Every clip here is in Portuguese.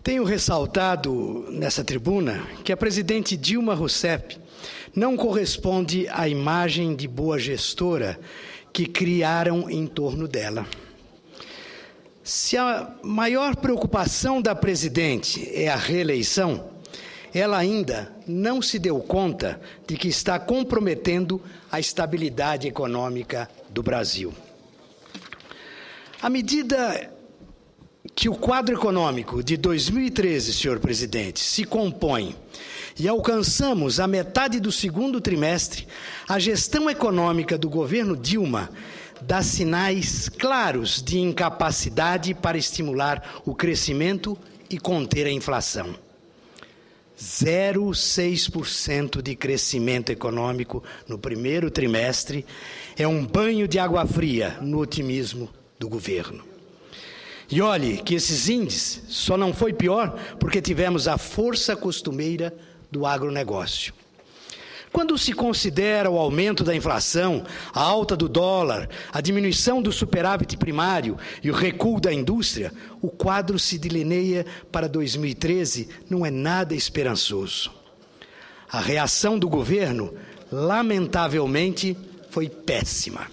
Tenho ressaltado nessa tribuna que a presidente Dilma Rousseff não corresponde à imagem de boa gestora que criaram em torno dela. Se a maior preocupação da presidente é a reeleição, ela ainda não se deu conta de que está comprometendo a estabilidade econômica do Brasil. À medida que o quadro econômico de 2013, senhor presidente, se compõe e alcançamos a metade do segundo trimestre, a gestão econômica do governo Dilma dá sinais claros de incapacidade para estimular o crescimento e conter a inflação. 0,6% de crescimento econômico no primeiro trimestre é um banho de água fria no otimismo do governo. E olhe que esses índices só não foi pior porque tivemos a força costumeira do agronegócio. Quando se considera o aumento da inflação, a alta do dólar, a diminuição do superávit primário e o recuo da indústria, o quadro se delineia para 2013 não é nada esperançoso. A reação do governo, lamentavelmente, foi péssima.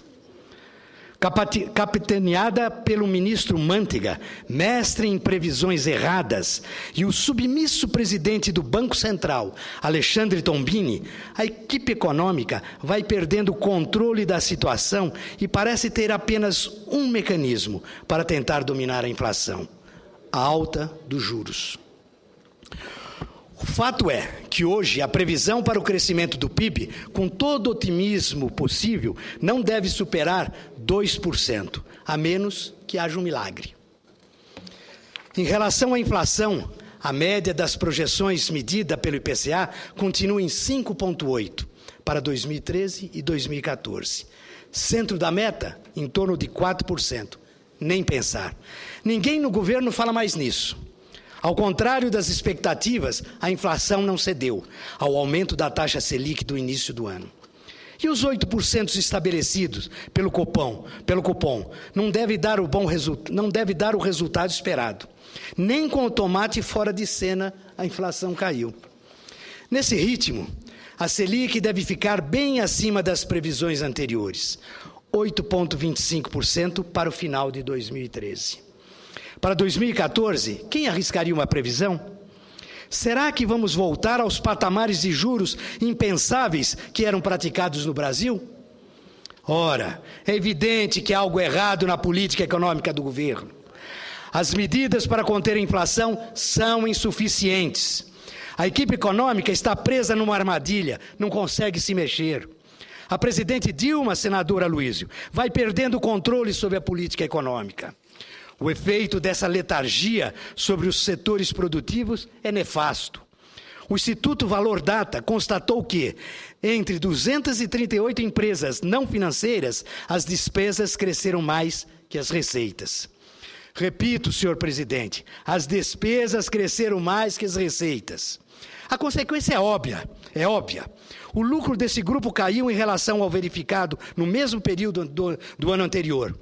Capitaneada pelo ministro Mantega, mestre em previsões erradas, e o submisso presidente do Banco Central, Alexandre Tombini, a equipe econômica vai perdendo o controle da situação e parece ter apenas um mecanismo para tentar dominar a inflação: a alta dos juros. O fato é que hoje a previsão para o crescimento do PIB, com todo o otimismo possível, não deve superar 2%, a menos que haja um milagre. Em relação à inflação, a média das projeções medida pelo IPCA continua em 5,8% para 2013 e 2014. Centro da meta, em torno de 4%. Nem pensar. Ninguém no governo fala mais nisso. Ao contrário das expectativas, a inflação não cedeu ao aumento da taxa Selic do início do ano. E os 8% estabelecidos pelo Copom não deve dar o resultado esperado. Nem com o tomate fora de cena a inflação caiu. Nesse ritmo, a Selic deve ficar bem acima das previsões anteriores, 8,25% para o final de 2013. Para 2014, quem arriscaria uma previsão? Será que vamos voltar aos patamares de juros impensáveis que eram praticados no Brasil? Ora, é evidente que há algo errado na política econômica do governo. As medidas para conter a inflação são insuficientes. A equipe econômica está presa numa armadilha, não consegue se mexer. A presidente Dilma, senador Aloysio, vai perdendo o controle sobre a política econômica. O efeito dessa letargia sobre os setores produtivos é nefasto. O Instituto Valor Data constatou que, entre 238 empresas não financeiras, as despesas cresceram mais que as receitas. Repito, senhor presidente, as despesas cresceram mais que as receitas. A consequência é óbvia. O lucro desse grupo caiu em relação ao verificado no mesmo período do ano anterior.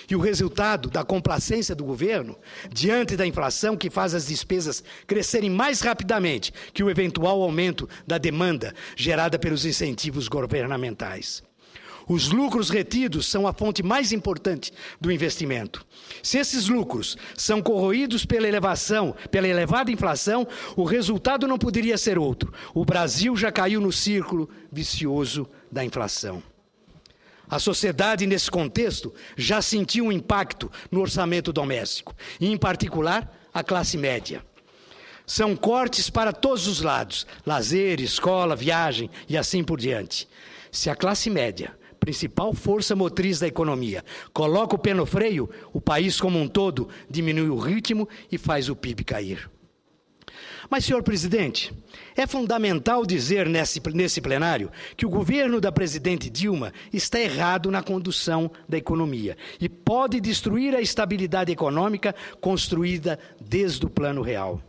E o resultado da complacência do governo, diante da inflação que faz as despesas crescerem mais rapidamente que o eventual aumento da demanda gerada pelos incentivos governamentais. Os lucros retidos são a fonte mais importante do investimento. Se esses lucros são corroídos pela elevada inflação, o resultado não poderia ser outro. O Brasil já caiu no círculo vicioso da inflação. A sociedade, nesse contexto, já sentiu um impacto no orçamento doméstico, e, em particular, a classe média. São cortes para todos os lados, lazer, escola, viagem e assim por diante. Se a classe média, principal força motriz da economia, coloca o pé no freio, o país como um todo diminui o ritmo e faz o PIB cair. Mas, senhor presidente, é fundamental dizer nesse plenário que o governo da presidente Dilma está errado na condução da economia e pode destruir a estabilidade econômica construída desde o Plano Real.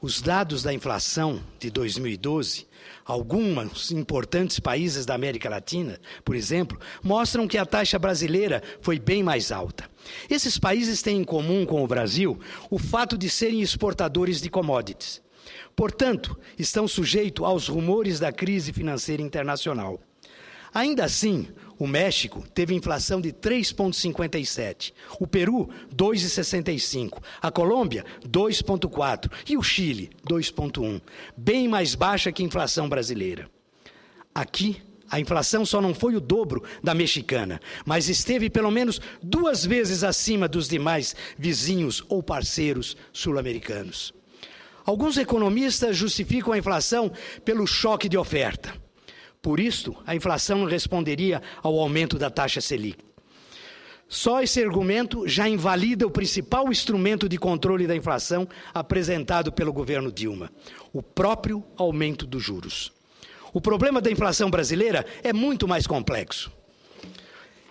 Os dados da inflação de 2012, alguns importantes países da América Latina, por exemplo, mostram que a taxa brasileira foi bem mais alta. Esses países têm em comum com o Brasil o fato de serem exportadores de commodities. Portanto, estão sujeitos aos rumores da crise financeira internacional. Ainda assim, o México teve inflação de 3,57%, o Peru, 2,65%, a Colômbia, 2,4% e o Chile, 2,1%, bem mais baixa que a inflação brasileira. Aqui, a inflação só não foi o dobro da mexicana, mas esteve pelo menos 2 vezes acima dos demais vizinhos ou parceiros sul-americanos. Alguns economistas justificam a inflação pelo choque de oferta. Por isso, a inflação não responderia ao aumento da taxa Selic. Só esse argumento já invalida o principal instrumento de controle da inflação apresentado pelo governo Dilma, o próprio aumento dos juros. O problema da inflação brasileira é muito mais complexo.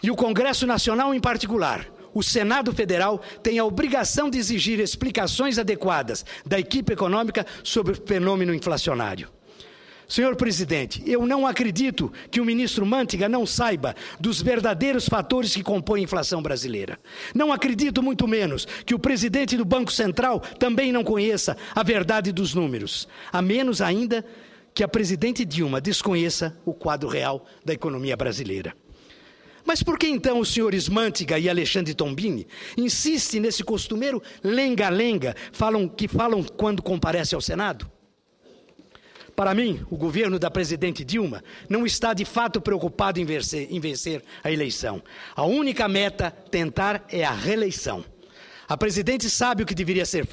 E o Congresso Nacional, em particular, o Senado Federal, tem a obrigação de exigir explicações adequadas da equipe econômica sobre o fenômeno inflacionário. Senhor presidente, eu não acredito que o ministro Manteiga não saiba dos verdadeiros fatores que compõem a inflação brasileira. Não acredito, muito menos, que o presidente do Banco Central também não conheça a verdade dos números. A menos ainda que a presidente Dilma desconheça o quadro real da economia brasileira. Mas por que então os senhores Manteiga e Alexandre Tombini insistem nesse costumeiro lenga-lenga que falam quando comparece ao Senado? Para mim, o governo da presidente Dilma não está de fato preocupado em vencer a eleição. A única meta tentar é a reeleição. A presidente sabe o que deveria ser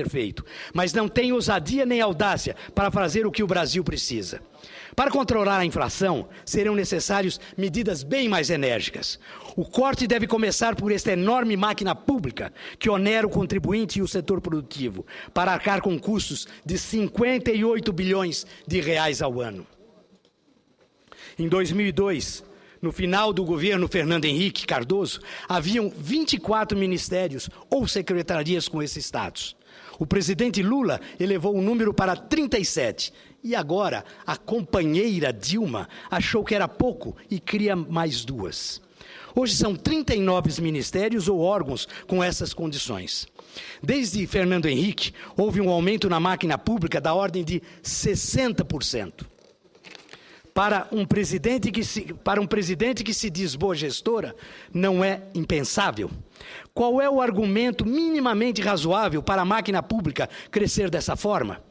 feito, mas não tem ousadia nem audácia para fazer o que o Brasil precisa. Para controlar a inflação, serão necessárias medidas bem mais enérgicas. O corte deve começar por esta enorme máquina pública que onera o contribuinte e o setor produtivo, para arcar com custos de 58 bilhões de reais ao ano. Em 2002, no final do governo Fernando Henrique Cardoso, haviam 24 ministérios ou secretarias com esse status. O presidente Lula elevou o número para 37. E agora, a companheira Dilma achou que era pouco e cria mais 2. Hoje são 39 ministérios ou órgãos com essas condições. Desde Fernando Henrique, houve um aumento na máquina pública da ordem de 60%. Para um presidente que se diz boa gestora, não é impensável. Qual é o argumento minimamente razoável para a máquina pública crescer dessa forma?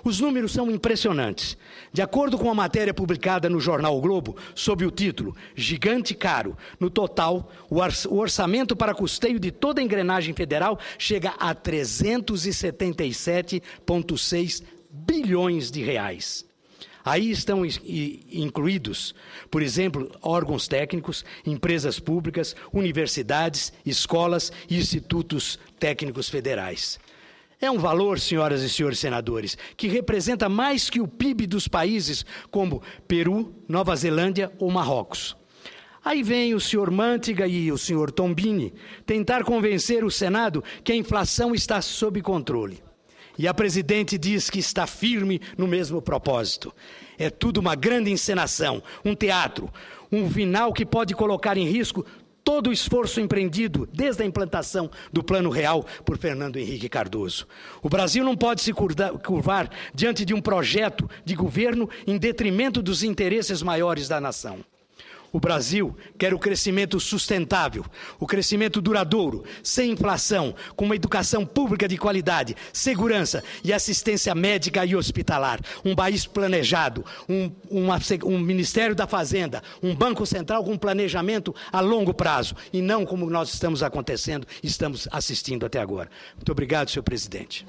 Os números são impressionantes. De acordo com a matéria publicada no jornal O Globo, sob o título Gigante Caro, no total, o orçamento para custeio de toda a engrenagem federal chega a 377,6 bilhões de reais. Aí estão incluídos, por exemplo, órgãos técnicos, empresas públicas, universidades, escolas e institutos técnicos federais. É um valor, senhoras e senhores senadores, que representa mais que o PIB dos países como Peru, Nova Zelândia ou Marrocos. Aí vem o senhor Manteiga e o senhor Tombini tentar convencer o Senado que a inflação está sob controle. E a presidente diz que está firme no mesmo propósito. É tudo uma grande encenação, um teatro, um final que pode colocar em risco todo o esforço empreendido desde a implantação do Plano Real por Fernando Henrique Cardoso. O Brasil não pode se curvar diante de um projeto de governo em detrimento dos interesses maiores da nação. O Brasil quer o crescimento sustentável, o crescimento duradouro, sem inflação, com uma educação pública de qualidade, segurança e assistência médica e hospitalar, um país planejado, um Ministério da Fazenda, um Banco Central com planejamento a longo prazo, e não como nós estamos assistindo até agora. Muito obrigado, senhor presidente.